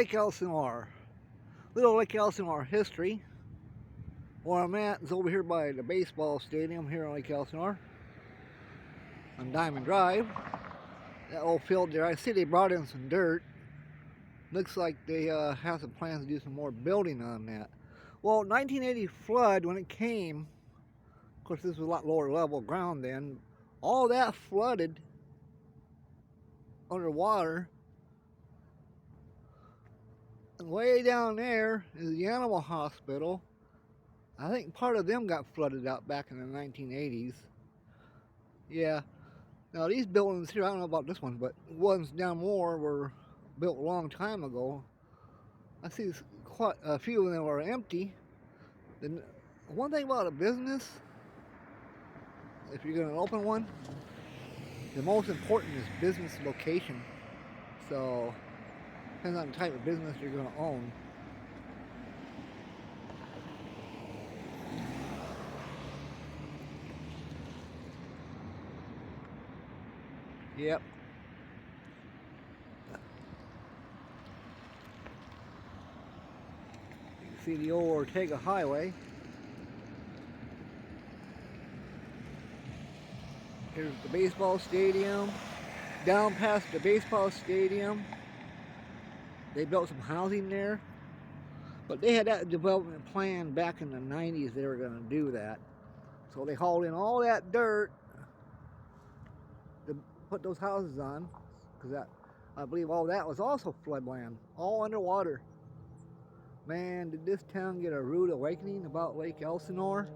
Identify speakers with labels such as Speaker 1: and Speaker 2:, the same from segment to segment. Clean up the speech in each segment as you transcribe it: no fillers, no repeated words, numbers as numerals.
Speaker 1: Lake Elsinore. Little Lake Elsinore history. Where I'm at is over here by the baseball stadium here in Lake Elsinore on Diamond Drive. That old field there, I see they brought in some dirt. Looks like they have some plans to do some more building on that. Well, 1980 flood, when it came, of course this was a lot lower level ground then, all that flooded underwater. And way down there is the animal hospital. I think part of them got flooded out back in the 1980s. Yeah. Now these buildings here, I don't know about this one, but ones down more were built a long time ago. I see quite a few of them are empty. The one thing about a business, if you're going to open one, the most important is business location. So, depends on the type of business you're going to own. Yep. You can see the old Ortega Highway. Here's the baseball stadium. Down past the baseball stadium, they built some housing there. But they had that development plan back in the 90s, they were going to do that. So they hauled in all that dirt to put those houses on, because that, I believe all that was also floodland, all underwater. Man, did this town get a rude awakening about Lake Elsinore?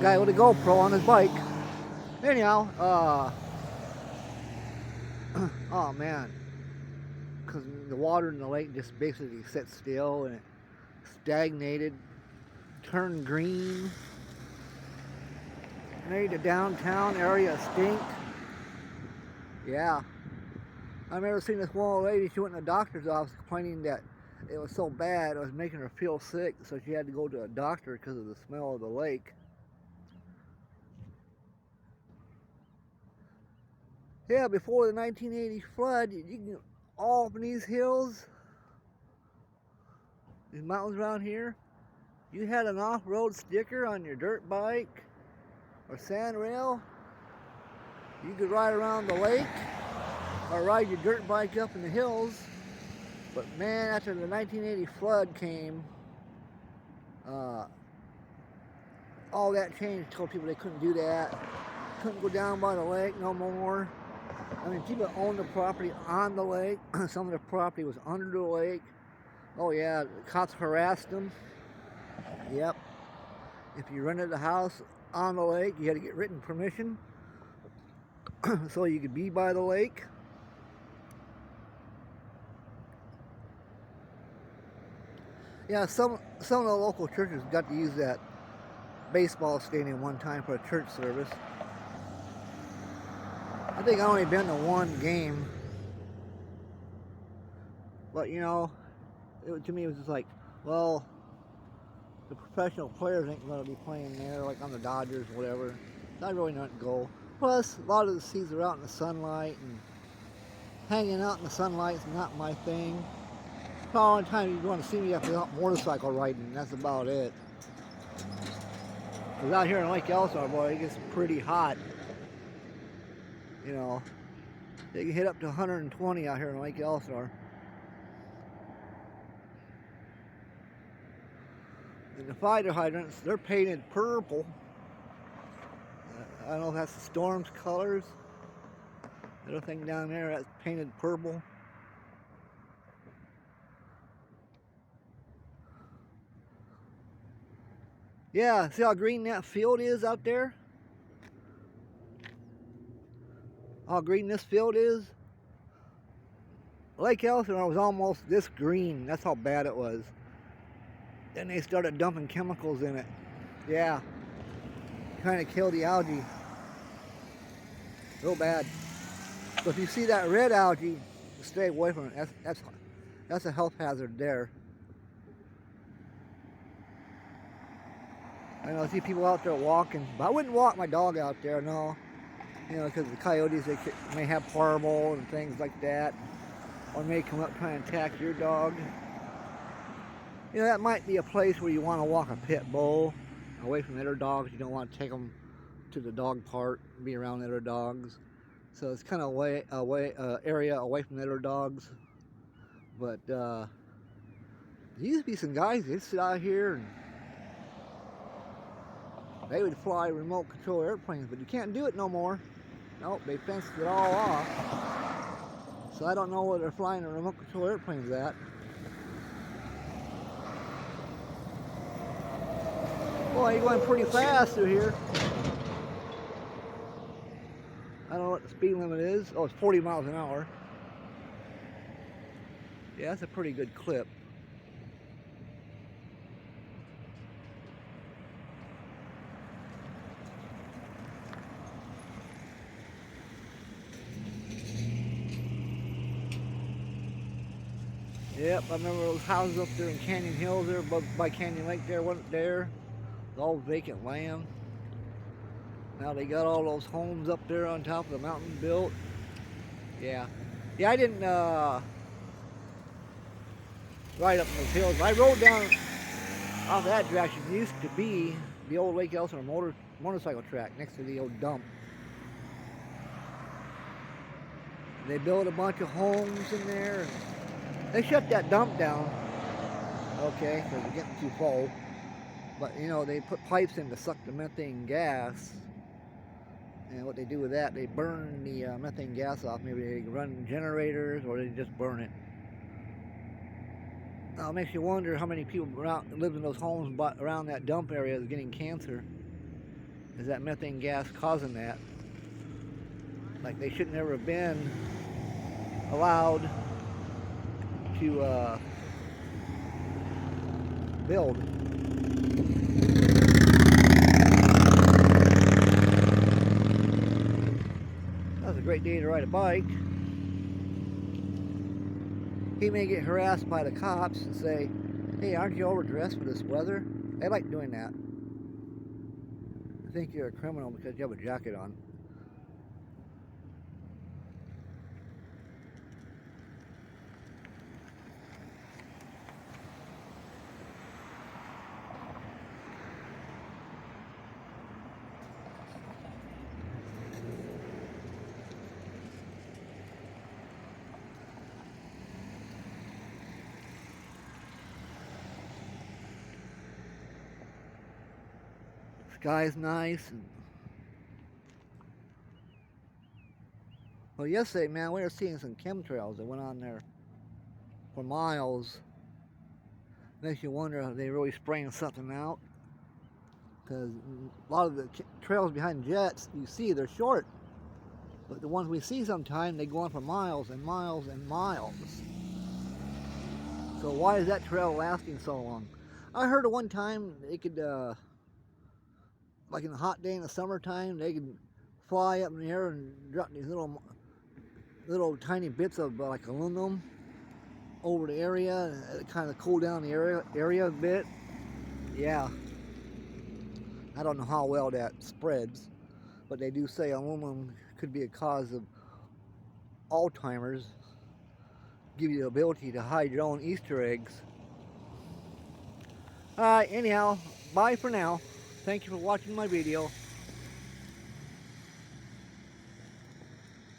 Speaker 1: Guy with a GoPro on his bike. Anyhow, oh man, because the water in the lake just basically sat still and it stagnated, turned green, made the downtown area stink. Yeah, I remember seeing this one old lady. She went in the doctor's office complaining that it was so bad it was making her feel sick, so she had to go to a doctor because of the smell of the lake. Yeah, before the 1980 flood, you can all up in these hills, these mountains around here, you had an off-road sticker on your dirt bike or sand rail, you could ride around the lake or ride your dirt bike up in the hills. But man, after the 1980 flood came, all that changed. Told people they couldn't do that, couldn't go down by the lake no more. I mean, people owned the property on the lake. Some of the property was under the lake. Oh yeah, the cops harassed them. Yep. If you rented a house on the lake, you had to get written permission so you could be by the lake. Yeah, some of the local churches got to use that baseball stadium one time for a church service. I think I've only been to one game, but you know, to me it was just like, well, the professional players ain't going to be playing there, like on the Dodgers or whatever. Not really not go. Plus, a lot of the seats are out in the sunlight, and hanging out in the sunlight is not my thing. The only time you want to see me up is motorcycle riding, that's about it. Because out here in Lake Elsinore, boy, it gets pretty hot. You know, they can hit up to 120 out here in Lake Elsinore. And the fire hydrants, they're painted purple. I don't know if that's the storm's colors. The other thing down there, that's painted purple. Yeah, see how green that field is out there? How green this field is? Lake Elsinore was almost this green. That's how bad it was. Then they started dumping chemicals in it. Yeah. Kind of killed the algae. Real bad. So if you see that red algae, stay away from it. That's a health hazard there. I know I see people out there walking, but I wouldn't walk my dog out there, no. You know, because the coyotes, they may have parvo and things like that, or may come up trying to attack your dog. You know, that might be a place where you want to walk a pit bull away from other dogs. You don't want to take them to the dog park, be around other dogs. So it's kind of area away from other dogs. But there used to be some guys that sit out here and they would fly remote control airplanes, but you can't do it no more. Nope, they fenced it all off. So I don't know where they're flying the remote control airplanes at. Boy, you're going pretty fast through here. I don't know what the speed limit is. Oh, it's 40 miles an hour. Yeah, that's a pretty good clip. Yep, I remember those houses up there in Canyon Hills there, by Canyon Lake there, wasn't there? It's all vacant land. Now they got all those homes up there on top of the mountain built. Yeah. Yeah, I didn't ride up in those hills. I rode down off that direction. It used to be the old Lake Elsinore motorcycle track next to the old dump. They built a bunch of homes in there. They shut that dump down, okay, because it's getting too full. But, you know, they put pipes in to suck the methane gas. And what they do with that, they burn the methane gas off. Maybe they run generators or they just burn it. Now, it makes you wonder how many people live in those homes around that dump area is getting cancer. Is that methane gas causing that? Like, they should never have been allowed to build. That's a great day to ride a bike. He may get harassed by the cops and say, hey, aren't you overdressed for this weather? They like doing that. I think you're a criminal because you have a jacket on. Sky's nice. Well, yesterday, man, we were seeing some chemtrails that went on there for miles. Makes you wonder if they really spraying something out. Because a lot of the trails behind jets, you see, they're short. But the ones we see sometimes, they go on for miles and miles and miles. So why is that trail lasting so long? I heard at one time they could, like in a hot day in the summertime, they could fly up in the air and drop these little tiny bits of like aluminum over the area, and kind of cool down the area a bit. Yeah, I don't know how well that spreads, but they do say aluminum could be a cause of Alzheimer's, give you the ability to hide your own Easter eggs. Alright, anyhow, bye for now. Thank you for watching my video.